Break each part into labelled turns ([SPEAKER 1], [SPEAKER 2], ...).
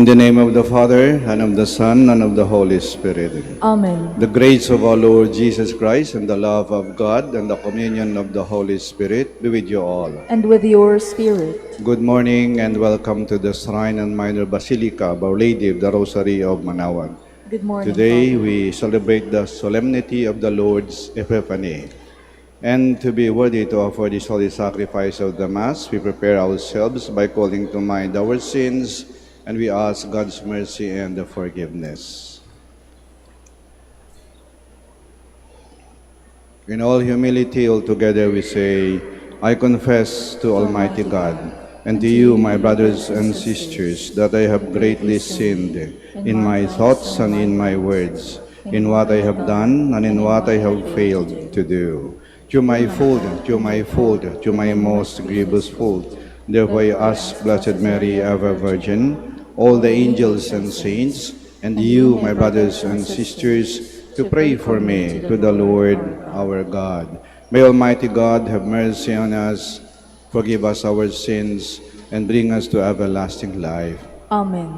[SPEAKER 1] In the name of the Father, and of the Son, and of the Holy Spirit.
[SPEAKER 2] Amen.
[SPEAKER 1] The grace of our Lord Jesus Christ, and the love of God, and the communion of the Holy Spirit be with you all.
[SPEAKER 2] And with your spirit.
[SPEAKER 1] Good morning, and welcome to the Shrine and Minor Basilica of Our Lady of the Rosary of Manaoag.
[SPEAKER 2] Good morning,
[SPEAKER 1] Today,
[SPEAKER 2] Father.
[SPEAKER 1] we celebrate the Solemnity of the Lord's Epiphany. And to be worthy to offer this holy sacrifice of the Mass, we prepare ourselves by calling to mind our sins, and we ask God's mercy and forgiveness. In all humility, all together we say, I confess to Almighty God, and to you, my brothers and sisters, that I have greatly sinned in my thoughts and in my words, in what I have done and in what I have failed to do. Through my fault, through my most grievous fault. Therefore I ask Blessed Mary, ever Virgin, all the angels and saints, and you, my brothers and sisters, to pray for me to the Lord our God. May Almighty God have mercy on us, forgive us our sins, and bring us to everlasting life.
[SPEAKER 2] Amen.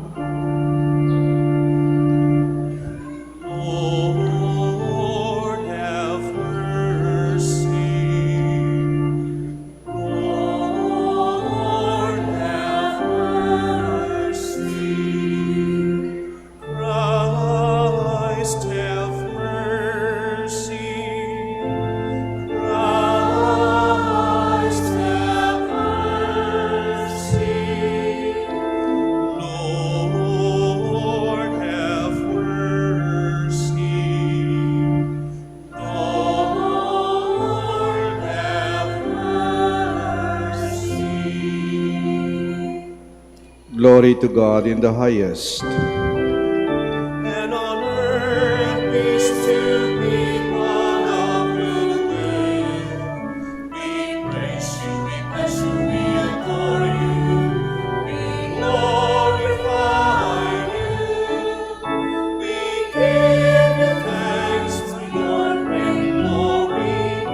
[SPEAKER 1] Glory to God in the highest.
[SPEAKER 3] And on earth peace to people of good will. We praise you, we bless you, we adore you. We glorify you. We give you thanks for your great glory.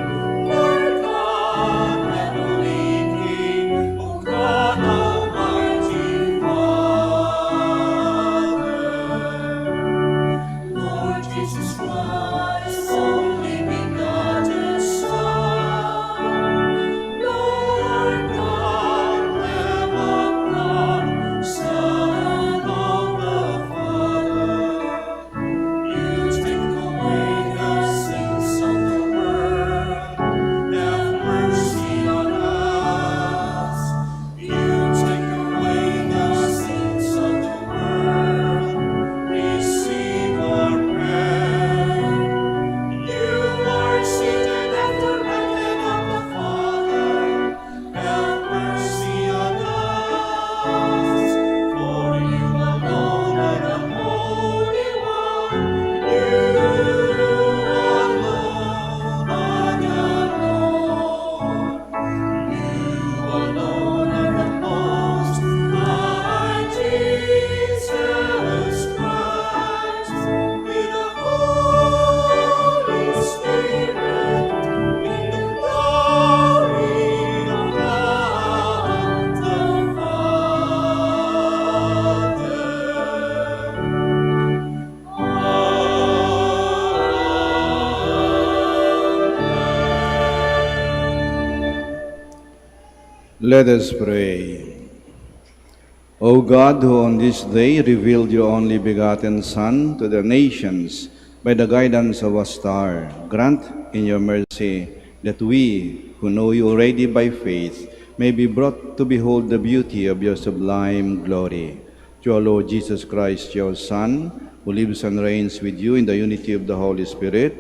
[SPEAKER 3] Lord God, heavenly King, O God Almighty Father. Lord Jesus Christ, only begotten Son, Lord God, Lamb of God, Son of the Father, you take away the sins of the world. Have mercy on us. You take away the sins of the world. Receive our prayer. You are seated at the right hand of the Father. Have mercy on us. For you alone are the Holy One. You alone are the Lord. You alone are the Most High Jesus Christ, with the Holy Spirit, in the glory of God the
[SPEAKER 1] Let us pray. O God, who on this day revealed your only begotten Son to the nations by the guidance of a star, grant in your mercy that we, who know you already by faith, may be brought to behold the beauty of your sublime glory. Through our Lord Jesus Christ, your Son, who lives and reigns with you in the unity of the Holy Spirit,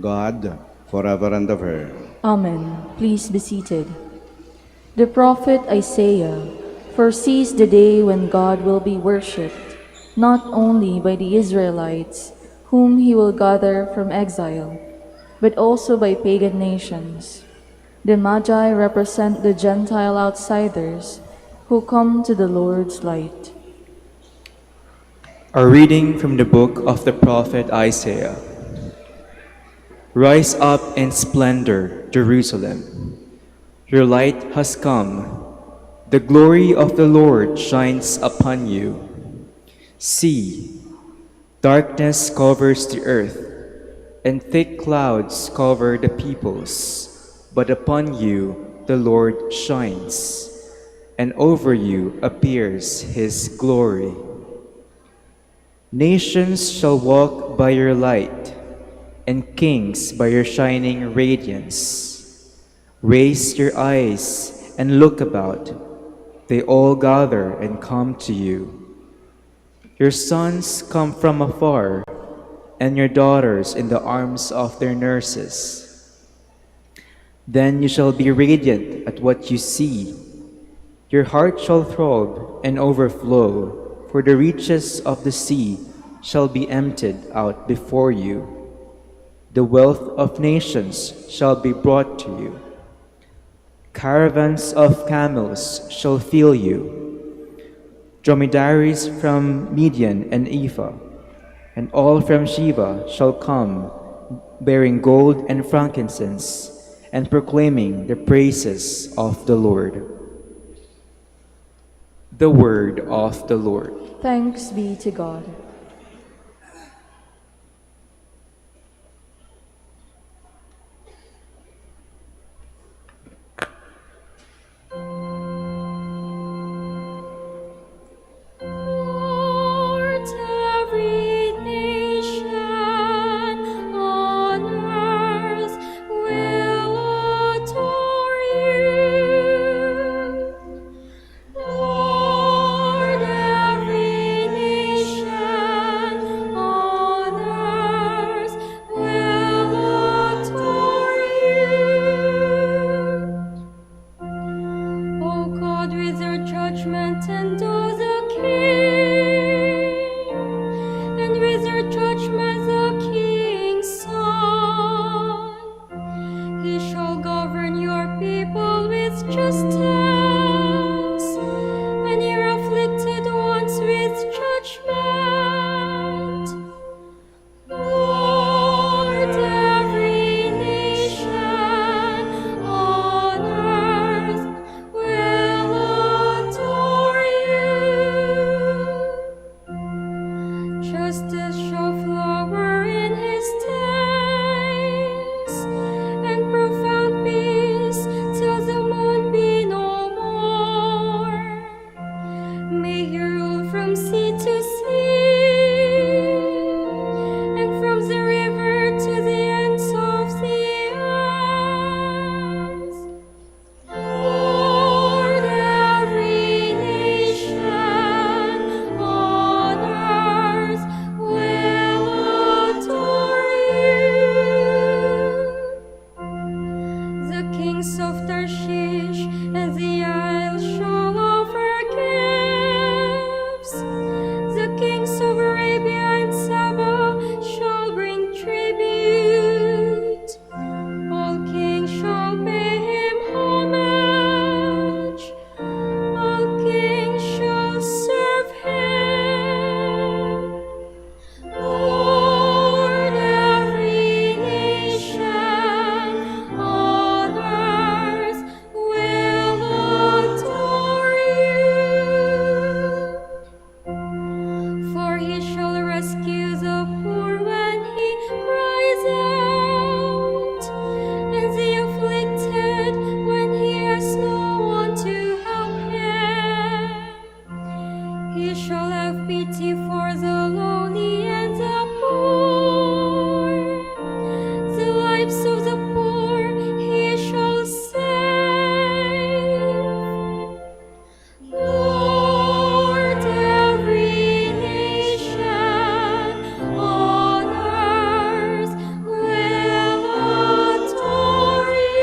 [SPEAKER 1] God, forever and ever.
[SPEAKER 2] Amen. Please be seated. The prophet Isaiah foresees the day when God will be worshipped, not only by the Israelites, whom he will gather from exile, but also by pagan nations. The Magi represent the Gentile outsiders who come to the Lord's light.
[SPEAKER 4] A reading from the book of the prophet Isaiah. Rise up in splendor, Jerusalem. Your light has come. The glory of the Lord shines upon you. See, darkness covers the earth, and thick clouds cover the peoples. But upon you the Lord shines, and over you appears his glory. Nations shall walk by your light, and kings by your shining radiance. Raise your eyes and look about. They all gather and come to you. Your sons come from afar, and your daughters in the arms of their nurses. Then you shall be radiant at what you see. Your heart shall throb and overflow, for the reaches of the sea shall be emptied out before you. The wealth of nations shall be brought to you. Caravans of camels shall fill you, dromedaries from Midian and Ephah, and all from Sheba shall come, bearing gold and frankincense, and proclaiming the praises of the Lord. The word of the Lord.
[SPEAKER 2] Thanks be to God.
[SPEAKER 3] Lord, every nation on earth will adore you. Lord, every nation on earth will adore you. O God, with your judgment endue the King, and with your judgment the King's Son. He shall govern your people with justice, and your afflicted ones with judgment. Lord, every nation on earth will adore you. Justice shall flower in his days, and profound peace till the moon be no more. May he rule from sea to sea, and from the river to the ends of the earth. Lord, every nation on earth will adore you. The kings of Tarshish and the isles shall offer gifts. The kings of Arabia and Saba shall bring tribute. All kings shall pay him homage. All kings shall serve him. Lord, every nation on earth will adore you. For he shall rescue the poor when he cries out, and the afflicted when he has no one to help him. He shall have pity for the lonely and the poor. The lives of the poor he shall save. Lord, every nation on earth will adore you.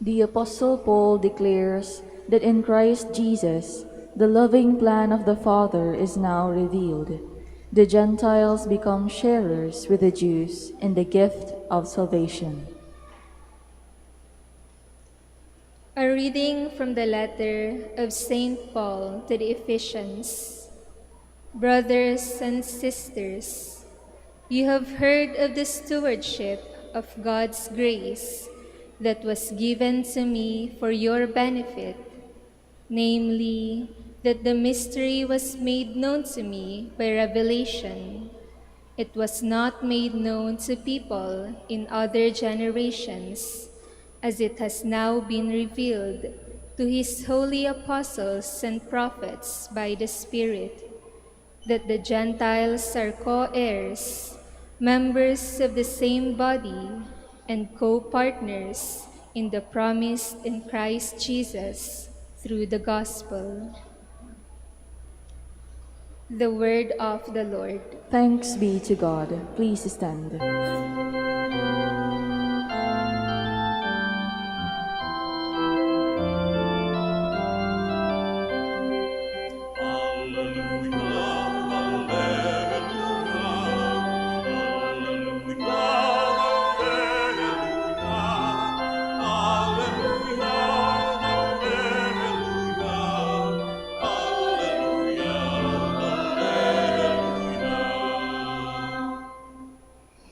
[SPEAKER 2] The Apostle Paul declares that in Christ Jesus, the loving plan of the Father is now revealed. The Gentiles become sharers with the Jews in the gift of salvation.
[SPEAKER 5] A reading from the letter of St. Paul to the Ephesians. Brothers and sisters, you have heard of the stewardship of God's grace that was given to me for your benefit. namely, that the mystery was made known to me by revelation. It was not made known to people in other generations, as it has now been revealed to his holy apostles and prophets by the Spirit, that the Gentiles are co-heirs, members of the same body, and co-partners in the promise in Christ Jesus through the gospel. The word of the Lord.
[SPEAKER 2] Thanks be to God. Please stand.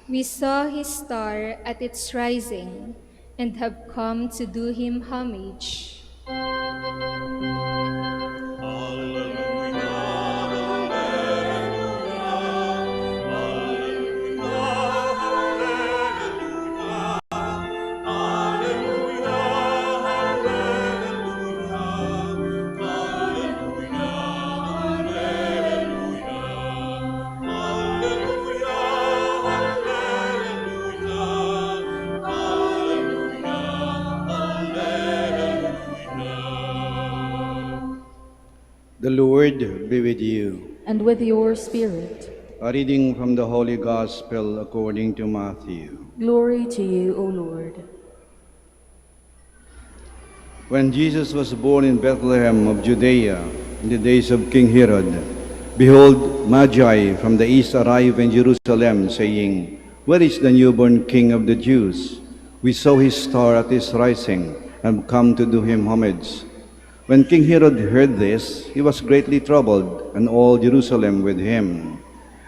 [SPEAKER 5] We saw his star at its rising and have come to do him homage.
[SPEAKER 1] The Lord be with you.
[SPEAKER 2] And with your spirit.
[SPEAKER 1] A reading from the Holy Gospel according to Matthew.
[SPEAKER 2] Glory to you, O Lord.
[SPEAKER 1] When Jesus was born in Bethlehem of Judea in the days of King Herod, behold, Magi from the east arrived in Jerusalem, saying, "Where is the newborn King of the Jews? We saw his star at his rising, and have come to do him homage." When King Herod heard this, he was greatly troubled, and all Jerusalem with him.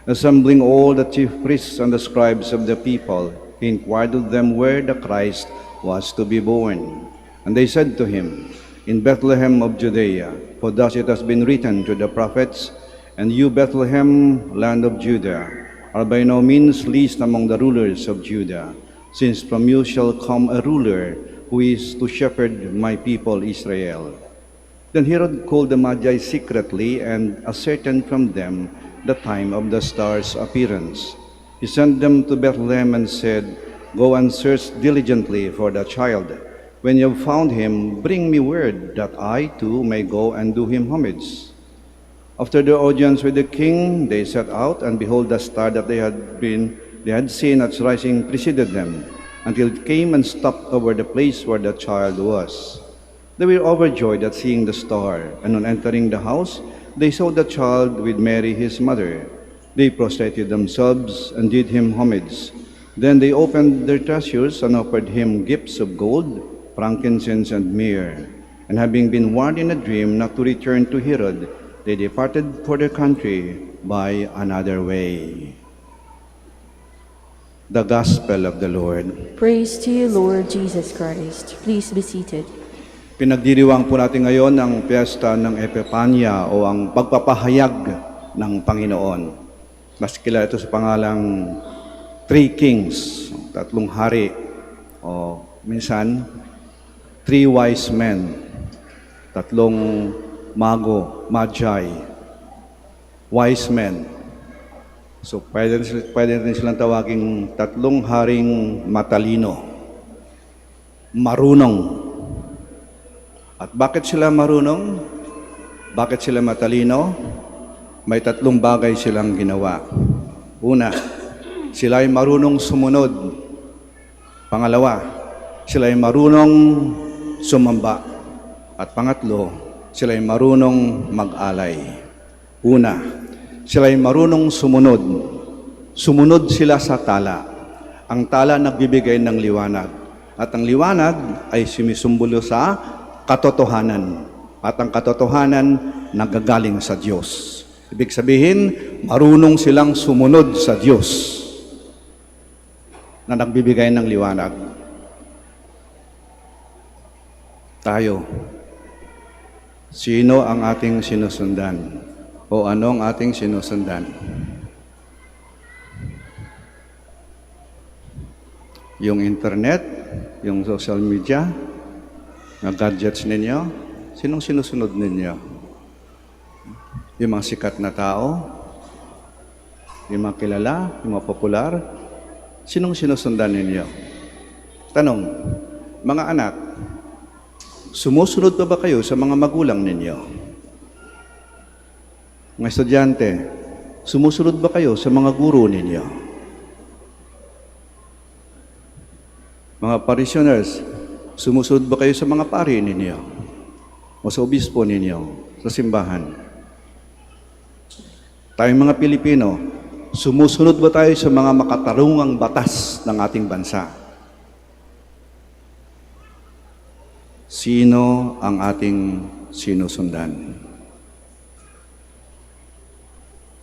[SPEAKER 1] Assembling all the chief priests and the scribes of the people, he inquired of them where the Christ was to be born. And they said to him, "In Bethlehem of Judea, for thus it has been written to the prophets, and you, Bethlehem, land of Judah, are by no means least among the rulers of Judah, since from you shall come a ruler who is to shepherd my people Israel." Then Herod called the Magi secretly and ascertained from them the time of the star's appearance. He sent them to Bethlehem and said, "Go and search diligently for the child. When you have found him, bring me word that I too may go and do him homage." After their audience with the king, they set out, and behold, the star that they had seen at its rising preceded them, until it came and stopped over the place where the child was. They were overjoyed at seeing the star, and on entering the house, they saw the child with Mary his mother. They prostrated themselves and did him homage. Then they opened their treasures and offered him gifts of gold, frankincense, and myrrh. And having been warned in a dream not to return to Herod, they departed for their country by another way. The Gospel of the Lord.
[SPEAKER 2] Praise to you, Lord Jesus Christ. Please be seated.
[SPEAKER 1] Pinagdiriwang po natin ngayon ang piyesta ng Epiphany o ang pagpapahayag ng Panginoon. Mas kilala ito sa pangalang Three Kings, tatlong hari, o minsan, Three Wise Men, tatlong magi, wise men. So pwede rin silang tawaging tatlong haring matalino, marunong. At bakit sila marunong? Bakit sila matalino? May tatlong bagay silang ginawa. Una, sila ay marunong sumunod. Pangalawa, sila ay marunong sumamba. At pangatlo, sila ay marunong mag-alay. Una, sila ay marunong sumunod. Sumunod sila sa tala. Ang tala nagbibigay ng liwanag. At ang liwanag ay sumisumbolo sa katotohanan. At ang katotohanan nagagaling sa Diyos. Ibig sabihin, marunong silang sumunod sa Diyos na nagbibigay ng liwanag. Tayo, Sino ang ating sinusundan? O anong ating sinusundan? Yung internet, yung social media, mga gadgets ninyo, sinong sinusunod ninyo? Yung mga sikat na tao, yung mga kilala, yung mga popular, sinong sinusundan ninyo? Tanong, mga anak, sumusunod pa ba kayo sa mga magulang ninyo? Mga estudyante, sumusunod ba kayo sa mga guro ninyo? Mga parishioners, sumusunod ba kayo sa mga pari ninyo? O sa obispo ninyo? Sa simbahan? Tayong mga Pilipino, sumusunod ba tayo sa mga makatarungang batas ng ating bansa? Sino ang ating sinusundan?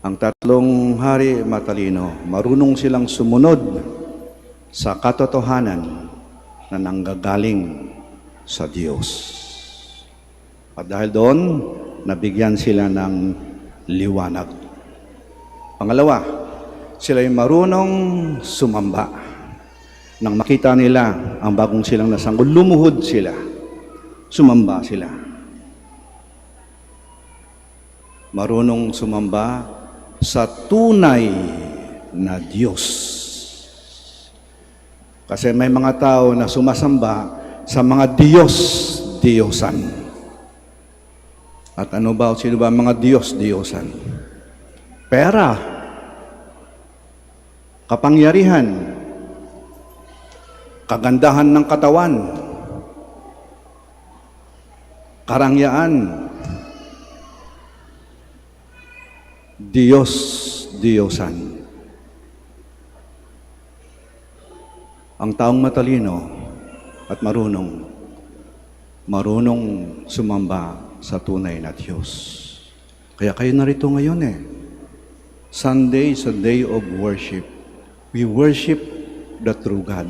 [SPEAKER 1] Ang tatlong hari matalino, marunong silang sumunod sa katotohanan na nanggagaling sa Diyos. At dahil doon, nabigyan sila ng liwanag. Pangalawa, sila ay marunong sumamba. Nang makita nila ang bagong silang nasanggol, lumuhod sila. Sumamba sila. Marunong sumamba sa tunay na Diyos. Kasi may mga tao na sumasamba sa mga Diyos-Diyosan. At ano ba, sino ba mga Diyos-Diyosan? Pera, kapangyarihan, kagandahan ng katawan, karangyaan, Diyos-Diyosan. Ang taong matalino at marunong sumamba sa tunay na Diyos. Kaya kayo narito ngayon Sunday is a day of worship. We worship the true God.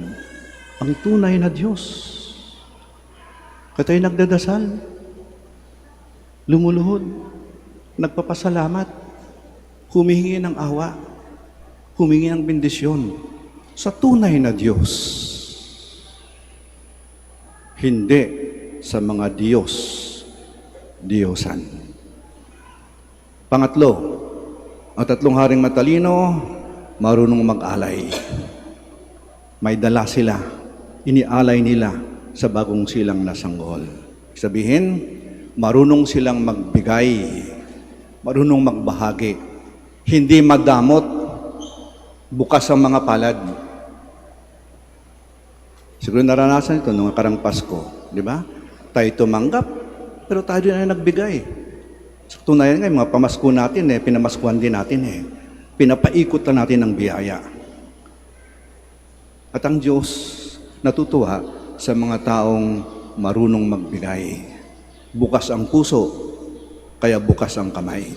[SPEAKER 1] Ang tunay na Diyos. Kaya tayo nagdadasal, lumuluhod, nagpapasalamat, humihingi ng awa, humingi ng bendisyon sa tunay na Diyos. Hindi sa mga Diyos-Diyosan. Pangatlo, ang tatlong haring matalino, marunong mag-alay. May dala sila, inialay nila sa bagong silang nasanggol. Sabihin, marunong silang magbigay, marunong magbahagi, hindi madamot, bukas ang mga palad. Siguro naranasan ito nung nakarang Pasko, di ba? Tayo tumanggap, pero tayo din ay nagbigay. Sa tunayan nga, mga pamasko natin, pinamaskuhan din natin. Pinapaikot na natin ng biyaya. At ang Diyos natutuwa sa mga taong marunong magbigay. Bukas ang puso, kaya bukas ang kamay.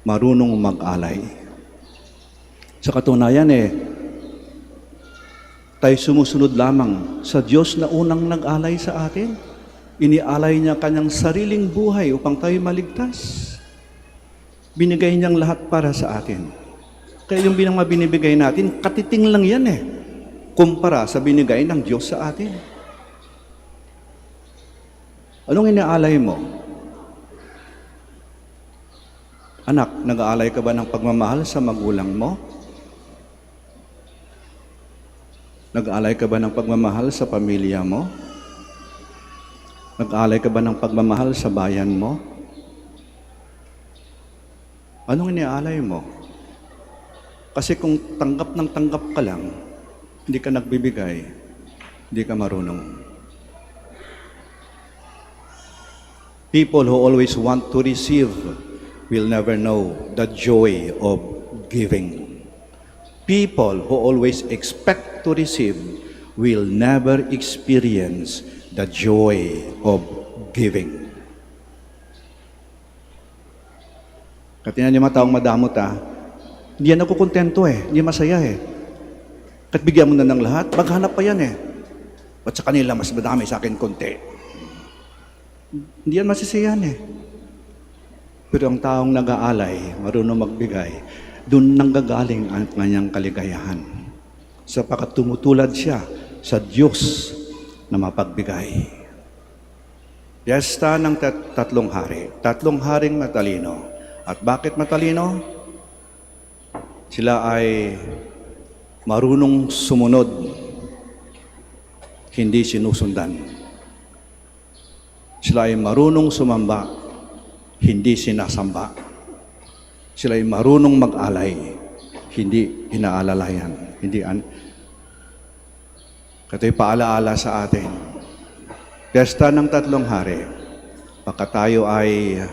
[SPEAKER 1] Marunong mag-alay. Sa katunayan tayo sumusunod lamang sa Diyos na unang nag-alay sa atin. Inialay niya kanyang sariling buhay upang tayo maligtas. Binigay niyang lahat para sa atin. Kaya yung binibigay natin, katiting lang yan kumpara sa binigay ng Diyos sa atin. Anong inialay mo? Anak, nag-aalay ka ba ng pagmamahal sa magulang mo? Nag-aalay ka ba ng pagmamahal sa pamilya mo? Nag-aalay ka ba ng pagmamahal sa bayan mo? Anong iniaalay mo? Kasi kung tanggap ka lang, hindi ka nagbibigay, hindi ka marunong. People who always want to receive will never know the joy of giving. People who always expect to receive will never experience the joy of giving. Katinan niyo mga taong madamot hindi yan nakukontento hindi masaya Kat bigyan mo na ng lahat, maghanap pa yan At sa kanila, mas madami sa akin konti. Hindi yan masisiyahan eh. Pero ang taong nag-aalay, marunong magbigay, doon nanggagaling ang kanyang kaligayahan. Sapagkat tumutulad siya sa Diyos na mapagbigay. Piyesta ng tatlong hari. Tatlong haring matalino. At bakit matalino? Sila ay marunong sumunod, hindi sinusundan. Sila ay marunong sumamba, hindi sinasamba. Sila ay marunong mag-alay, hindi inaalalayan. Kato'y paalaala sa atin. Piyesta ng tatlong hari. Pagka tayo ay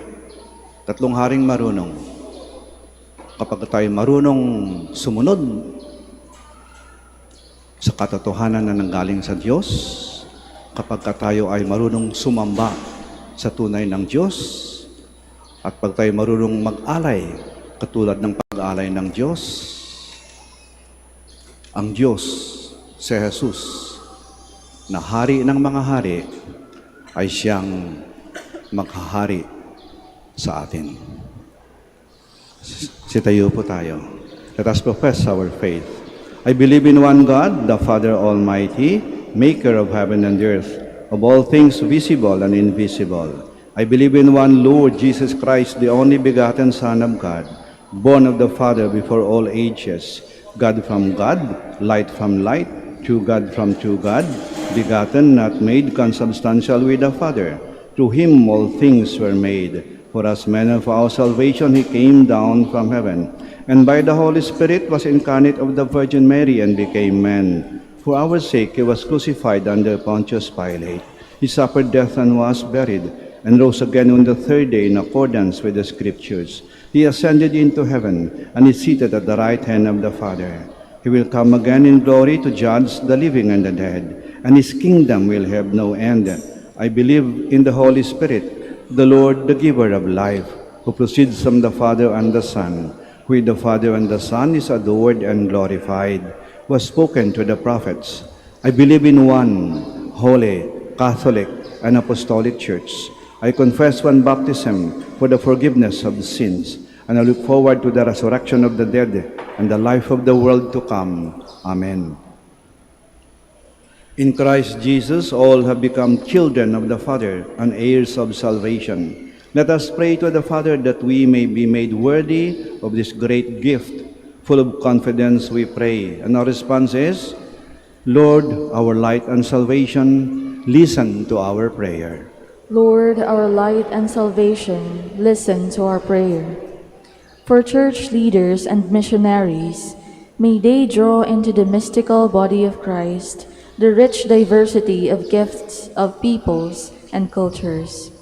[SPEAKER 1] tatlong haring marunong, kapag tayo marunong sumunod sa katotohanan na nanggaling sa Diyos, kapag tayo ay marunong sumamba sa tunay ng Diyos, at pag tayo marunong mag-alay, katulad ng pag-alay ng Diyos, ang Diyos, si Jesus, na hari ng mga hari, ay siyang maghahari sa atin. Sitayo po tayo. Let us profess our faith. I believe in one God, the Father Almighty, maker of heaven and earth, of all things visible and invisible. I believe in one Lord Jesus Christ, the only begotten Son of God, born of the Father before all ages, God from God, light from light, true God from true God, begotten, not made, consubstantial with the Father. Through him all things were made. For us men of our salvation he came down from heaven, and by the Holy Spirit was incarnate of the Virgin Mary and became man. For our sake he was crucified under Pontius Pilate. He suffered death and was buried, and rose again on the third day in accordance with the Scriptures. He ascended into heaven, and is seated at the right hand of the Father. He will come again in glory to judge the living and the dead, and his kingdom will have no end. I believe in the Holy Spirit, the Lord, the giver of life, who proceeds from the Father and the Son, who with the Father and the Son is adored and glorified, was spoken to the prophets. I believe in one holy, Catholic, and Apostolic Church. I confess one baptism for the forgiveness of sins, and I look forward to the resurrection of the dead and the life of the world to come. Amen. In Christ Jesus, all have become children of the Father and heirs of salvation. Let us pray to the Father that we may be made worthy of this great gift. Full of confidence we pray, and our response is, Lord, our light and salvation, listen to our prayer.
[SPEAKER 2] Lord, our light and salvation, listen to our prayer. For church leaders and missionaries, may they draw into the mystical body of Christ the rich diversity of gifts of peoples and cultures.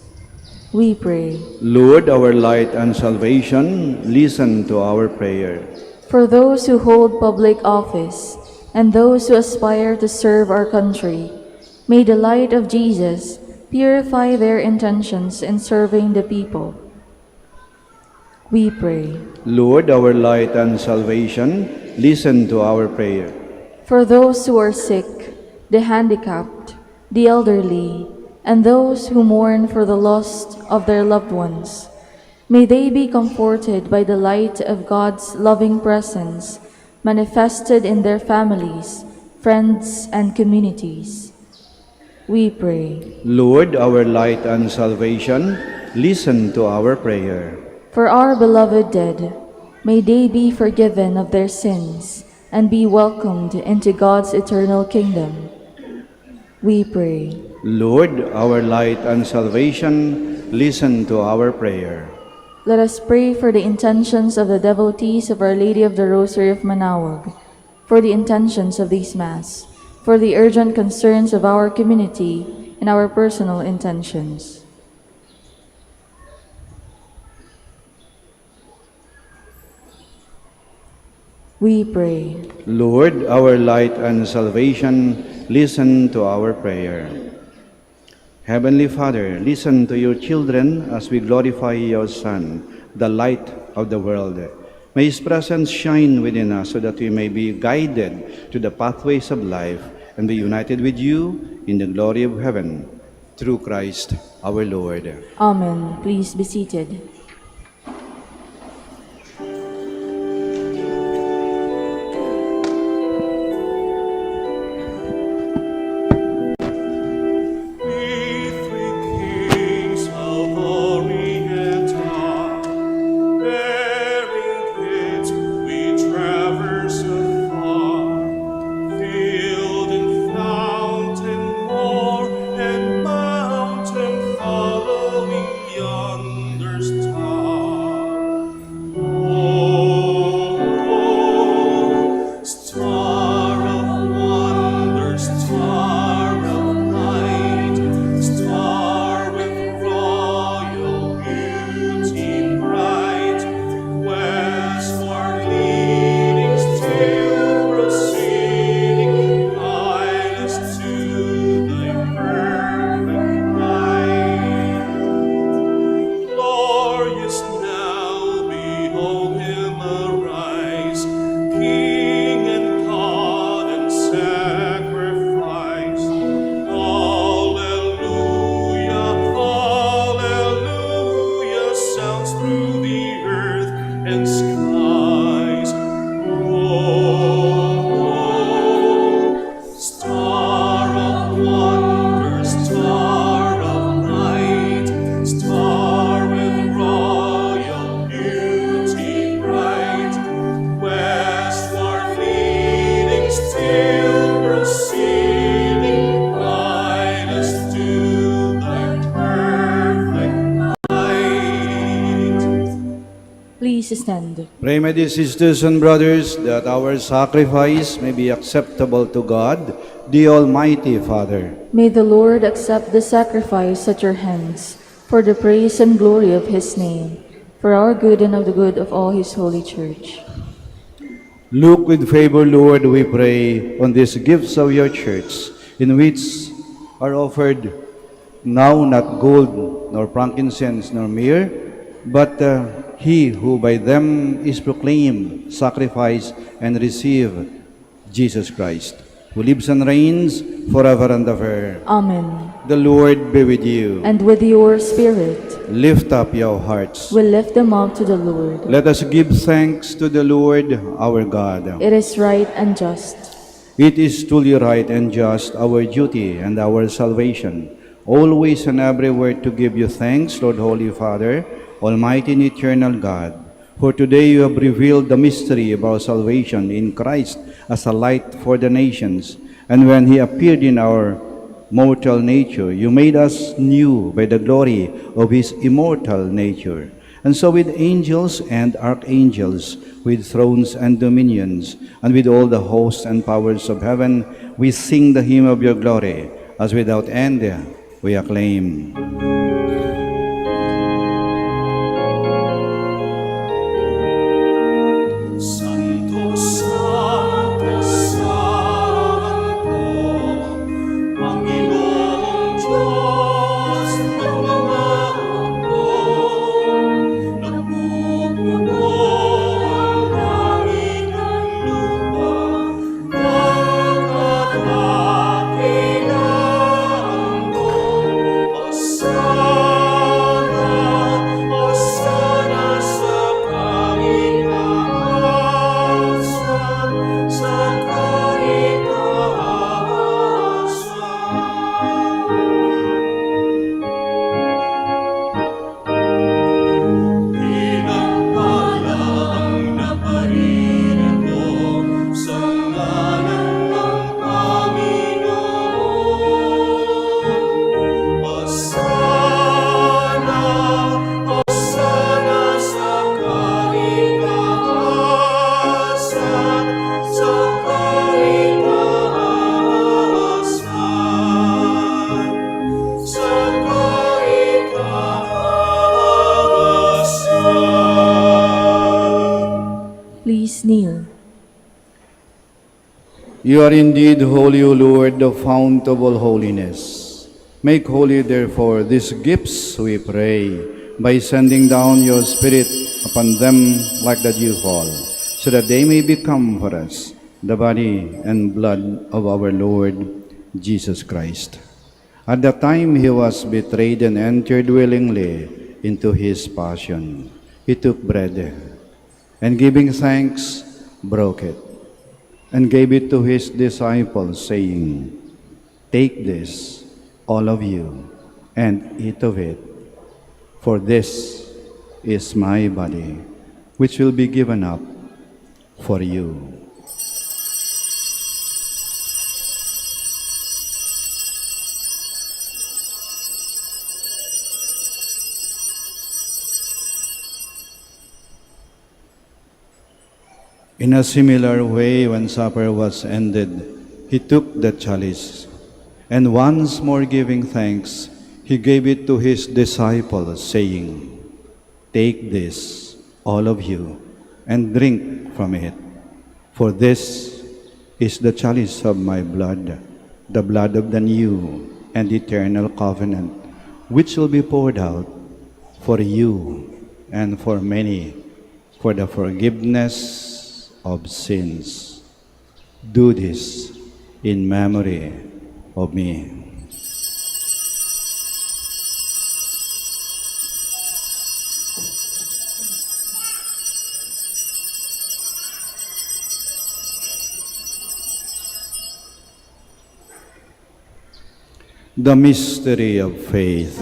[SPEAKER 2] We pray.
[SPEAKER 1] Lord, our light and salvation, listen to our prayer.
[SPEAKER 2] For those who hold public office and those who aspire to serve our country, may the light of Jesus purify their intentions in serving the people. We pray.
[SPEAKER 1] Lord, our light and salvation, listen to our prayer.
[SPEAKER 2] For those who are sick, the handicapped, the elderly, and those who mourn for the loss of their loved ones, may they be comforted by the light of God's loving presence manifested in their families, friends, and communities. We pray.
[SPEAKER 1] Lord, our light and salvation, listen to our prayer.
[SPEAKER 2] For our beloved dead, may they be forgiven of their sins and be welcomed into God's eternal kingdom. We pray.
[SPEAKER 1] Lord, our light and salvation, listen to our prayer.
[SPEAKER 2] Let us pray for the intentions of the devotees of Our Lady of the Rosary of Manaoag, for the intentions of this Mass, for the urgent concerns of our community, and our personal intentions. We pray.
[SPEAKER 1] Lord, our light and salvation, listen to our prayer. Heavenly Father, listen to your children as we glorify your Son, the light of the world. May his presence shine within us so that we may be guided to the pathways of life and be united with you in the glory of heaven. through Christ our Lord.
[SPEAKER 2] Amen. Please be seated. Please stand.
[SPEAKER 1] Pray, my dear sisters and brothers, that our sacrifice may be acceptable to God, the Almighty Father.
[SPEAKER 2] May the Lord accept the sacrifice at your hands for the praise and glory of his name, for our good and of the good of all his holy church.
[SPEAKER 1] Look with favor, Lord, we pray, on these gifts of your church, in which are offered now not gold, nor frankincense, nor myrrh, but he who by them is proclaimed, sacrificed, and received, Jesus Christ, who lives and reigns forever and ever.
[SPEAKER 2] Amen.
[SPEAKER 1] The Lord be with you.
[SPEAKER 2] And with your spirit,
[SPEAKER 1] Lift up your hearts.
[SPEAKER 2] we lift them up to the Lord.
[SPEAKER 1] Let us give thanks to the Lord our God.
[SPEAKER 2] It is right and just.
[SPEAKER 1] It is truly right and just, our duty and our salvation, always and everywhere to give you thanks, Lord Holy Father, Almighty and eternal God. For today you have revealed the mystery of our salvation in Christ as a light for the nations. And when he appeared in our mortal nature, you made us new by the glory of his immortal nature. And so with angels and archangels, with thrones and dominions, and with all the hosts and powers of heaven, we sing the hymn of your glory, as without end we acclaim.
[SPEAKER 2] Please kneel.
[SPEAKER 1] You are indeed holy, O Lord, the fount of all holiness. Make holy, therefore, these gifts, we pray, by sending down your Spirit upon them like the dewfall, so that they may become for us the body and blood of our Lord Jesus Christ. At the time he was betrayed and entered willingly into his passion, he took bread, and giving thanks, broke it, and gave it to his disciples, saying, "Take this, all of you, and eat of it, for this is my body, which will be given up for you." In a similar way, when supper was ended, he took the chalice, and once more giving thanks, he gave it to his disciples, saying, "Take this, all of you, and drink from it, for this is the chalice of my blood, the blood of the new and eternal covenant, which will be poured out for you and for many for the forgiveness of sins. Do this in memory of me." The mystery of faith.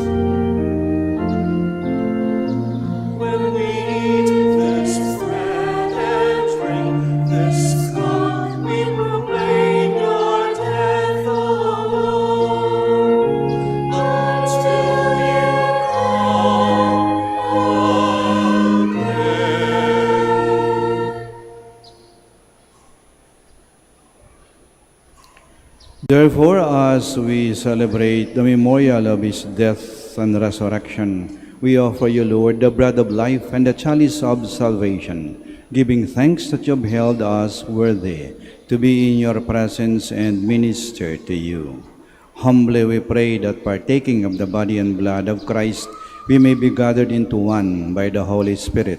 [SPEAKER 6] When we eat this bread and drink this cup, we proclaim your death, O Lord, until you come again.
[SPEAKER 1] Therefore, as we celebrate the memorial of his death and resurrection, we offer you, Lord, the bread of life and the chalice of salvation, giving thanks that you have held us worthy to be in your presence and minister to you. Humbly we pray that, partaking of the body and blood of Christ, we may be gathered into one by the Holy Spirit.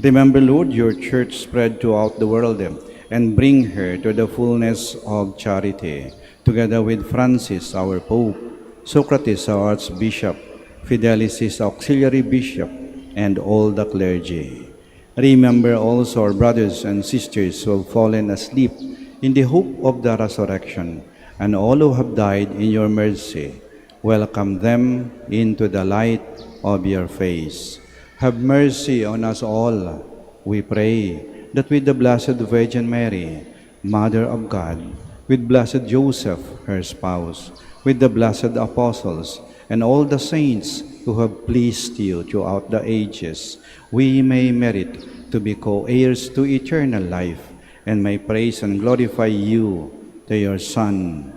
[SPEAKER 1] Remember, Lord, your church spread throughout the world, and bring her to the fullness of charity, together with Francis, our Pope, Socrates, our Archbishop, Fidelis, his auxiliary bishop, and all the clergy. Remember also our brothers and sisters who have fallen asleep in the hope of the resurrection, and all who have died in your mercy. Welcome them into the light of your face. Have mercy on us all, we pray, that with the Blessed Virgin Mary, Mother of God, with Blessed Joseph, her spouse, with the blessed apostles, and all the saints who have pleased you throughout the ages, we may merit to be co-heirs to eternal life, and may praise and glorify you to your Son,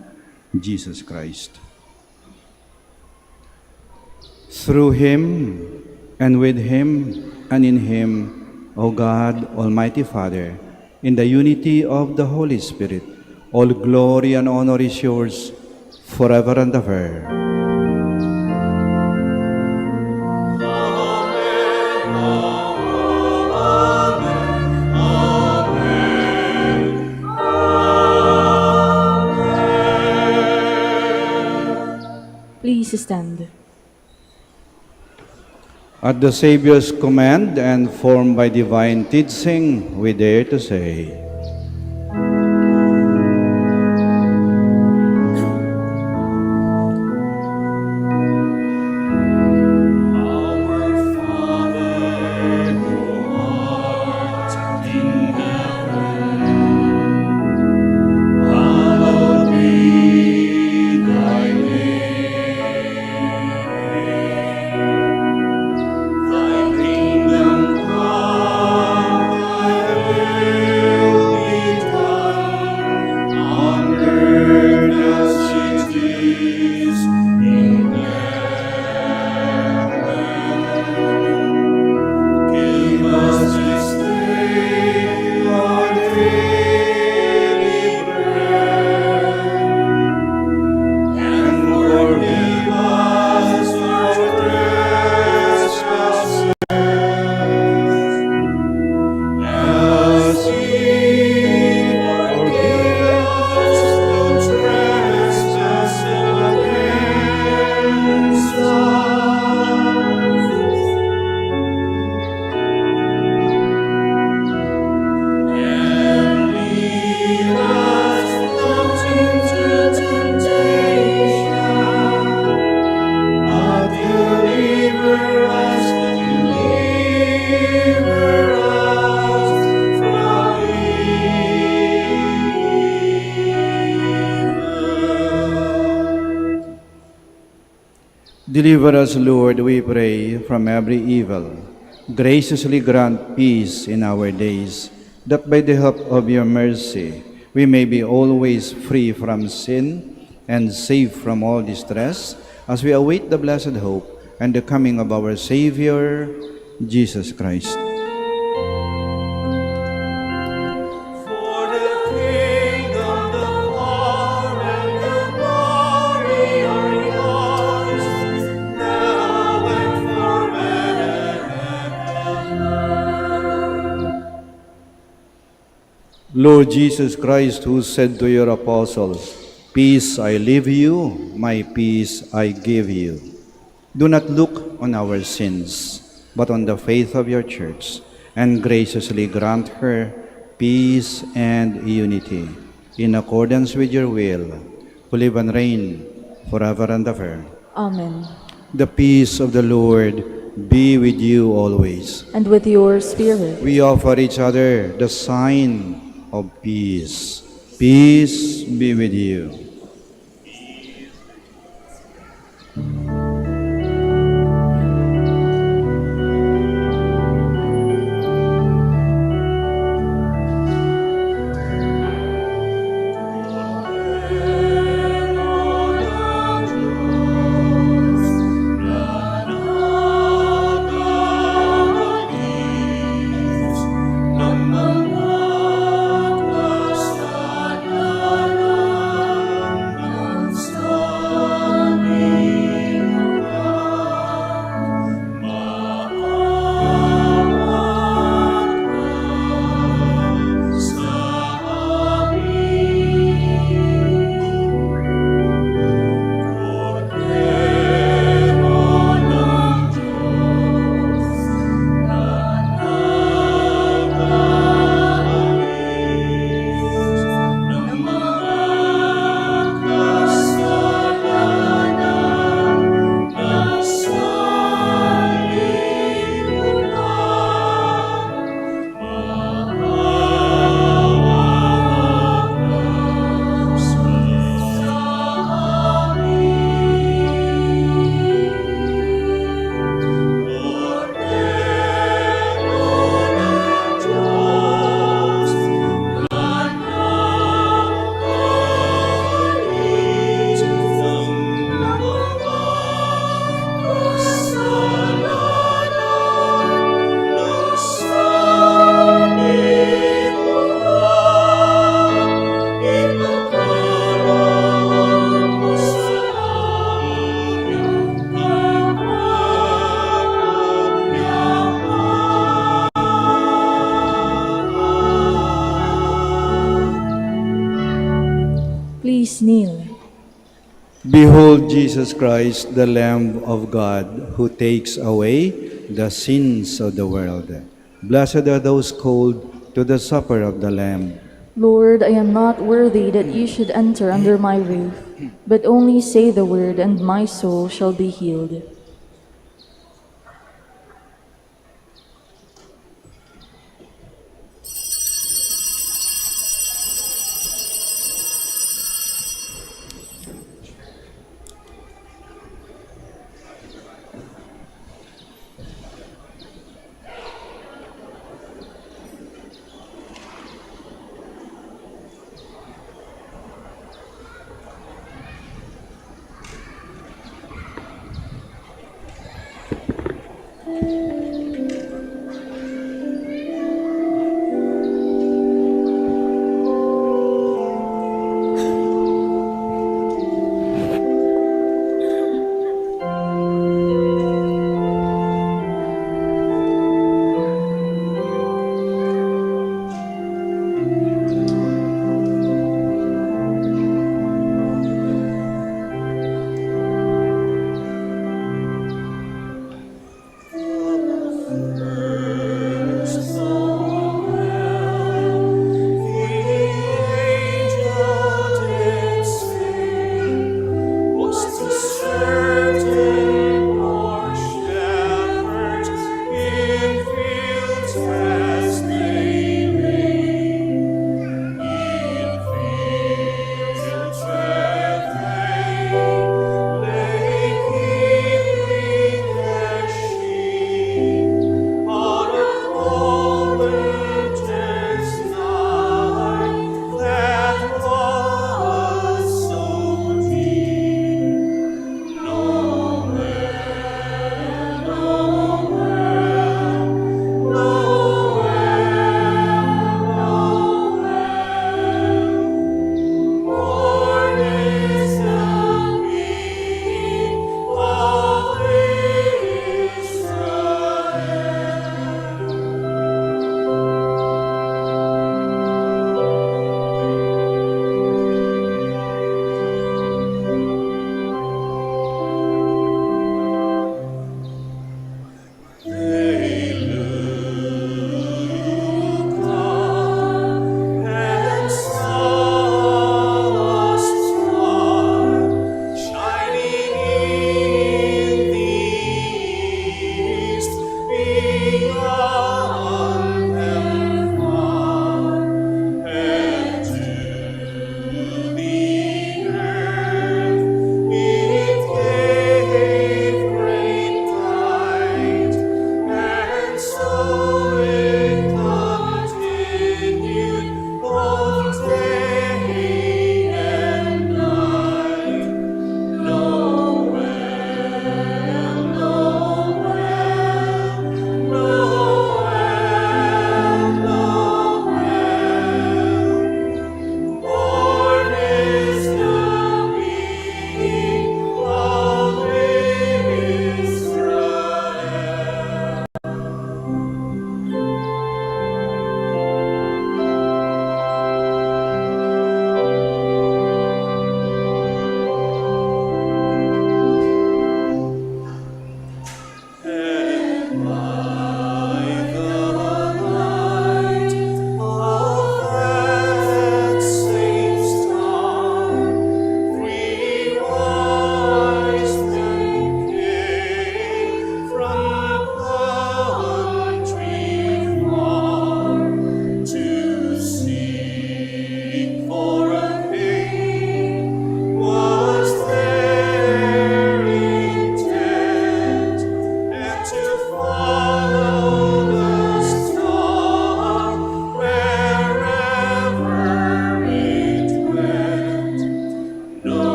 [SPEAKER 1] Jesus Christ. Through him, and with him, and in him, O God, Almighty Father, in the unity of the Holy Spirit, all glory and honor is yours forever and ever.
[SPEAKER 2] Please stand.
[SPEAKER 1] At the Savior's command and formed by divine teaching, we dare to say, Deliver us, Lord, we pray, from every evil. Graciously grant peace in our days, that by the help of your mercy we may be always free from sin and safe from all distress, as we await the blessed hope and the coming of our Savior, Jesus Christ.
[SPEAKER 6] For the kingdom, the power, and the glory are yours, now and forever.
[SPEAKER 1] Lord Jesus Christ, who said to your apostles, "Peace I leave you, my peace I give you," do not look on our sins, but on the faith of your church, and graciously grant her peace and unity, in accordance with your will, who live and reign forever and ever.
[SPEAKER 2] Amen.
[SPEAKER 1] The peace of the Lord be with you always.
[SPEAKER 2] And with your spirit.
[SPEAKER 1] We offer each other the sign of peace. Peace be with you.
[SPEAKER 2] Please kneel.
[SPEAKER 1] Behold Jesus Christ, the Lamb of God, who takes away the sins of the world. Blessed are those called to the supper of the Lamb.
[SPEAKER 2] Lord, I am not worthy that you should enter under my roof, but only say the word, and my soul shall be healed.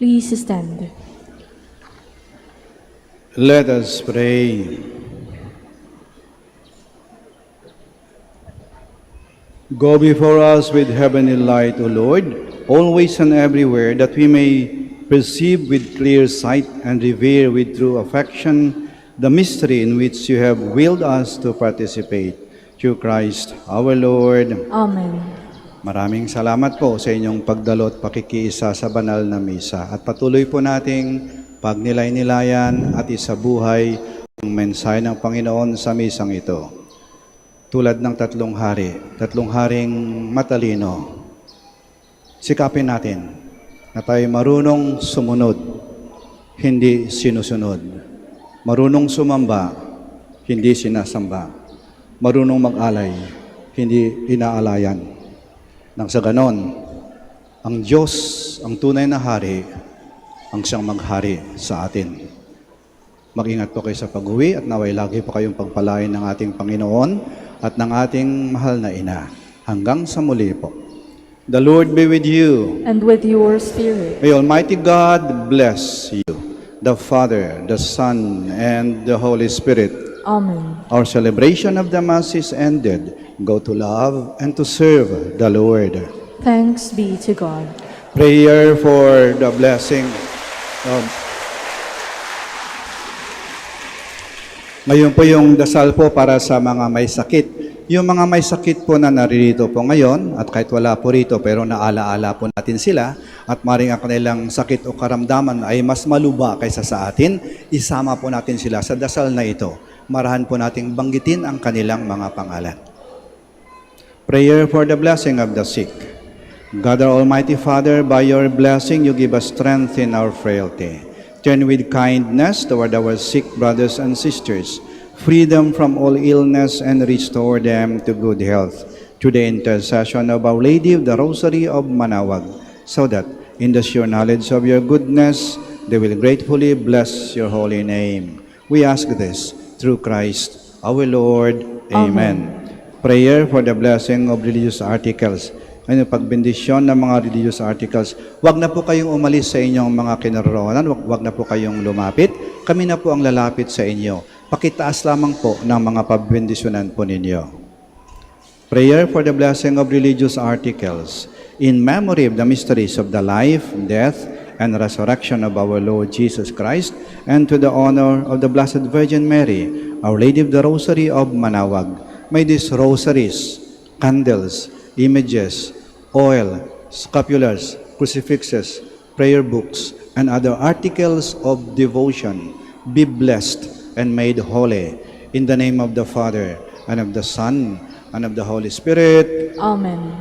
[SPEAKER 2] Please stand.
[SPEAKER 1] Let us pray. Go before us with heavenly light, O Lord, always and everywhere, that we may perceive with clear sight and revere with true affection the mystery in which you have willed us to participate. Through Christ our Lord.
[SPEAKER 2] Amen.
[SPEAKER 1] Maraming salamat po sa inyong pagdalo at pakikiisa sa banal na misa. At patuloy po nating pagnilay-nilayan at isabuhay ang mensahe ng Panginoon sa misang ito. Tulad ng tatlong haring matalino, sikapin natin na tayo marunong sumunod, hindi sinusunod. Marunong sumamba, hindi sinasamba. Marunong mag-alay, hindi inaalayan. Nang sa ganon, ang Diyos, ang tunay na hari, ang siyang maghari sa atin. Mag-ingat po kayo sa pag-uwi at naway lagi po kayong pagpalain ng ating Panginoon at ng ating mahal na ina. Hanggang sa muli po. The Lord be with you.
[SPEAKER 2] And with your spirit.
[SPEAKER 1] May Almighty God bless you, the Father, the Son, and the Holy Spirit.
[SPEAKER 2] Amen.
[SPEAKER 1] Our celebration of the Mass is ended. Go to love and to serve the Lord.
[SPEAKER 2] Thanks be to God.
[SPEAKER 1] Prayer for the blessing of... Ngayon po yung dasal po para sa mga may sakit. Yung mga may sakit po na naririto po ngayon, at kahit wala po rito, pero naalaala po natin sila, at maring ang kanilang sakit o karamdaman ay mas maluba kaysa sa atin, isama po natin sila sa dasal na ito. Marahan po nating banggitin ang kanilang mga pangalan. Prayer for the blessing of the sick. God our Almighty Father, by your blessing you give us strength in our frailty. Turn with kindness toward our sick brothers and sisters, free them from all illness and restore them to good health, through the intercession of Our Lady of the Rosary of Manaoag, so that, in the sure knowledge of your goodness, they will gratefully bless your holy name. We ask this through Christ our Lord. Amen. Prayer for the blessing of religious articles. Ano, pagbendisyon ng mga religious articles. Huwag na po kayong umalis sa inyong mga kinaroroonan. Huwag na po kayong lumapit. Kami na po ang lalapit sa inyo. Pakitaas lamang po ng mga pagbendisyonan po ninyo. Prayer for the blessing of religious articles. In memory of the mysteries of the life, death, and resurrection of our Lord Jesus Christ, and to the honor of the Blessed Virgin Mary, Our Lady of the Rosary of Manaoag, may these rosaries, candles, images, oil, scapulars, crucifixes, prayer books, and other articles of devotion be blessed and made holy. In the name of the Father, and of the Son, and of the Holy Spirit.
[SPEAKER 2] Amen.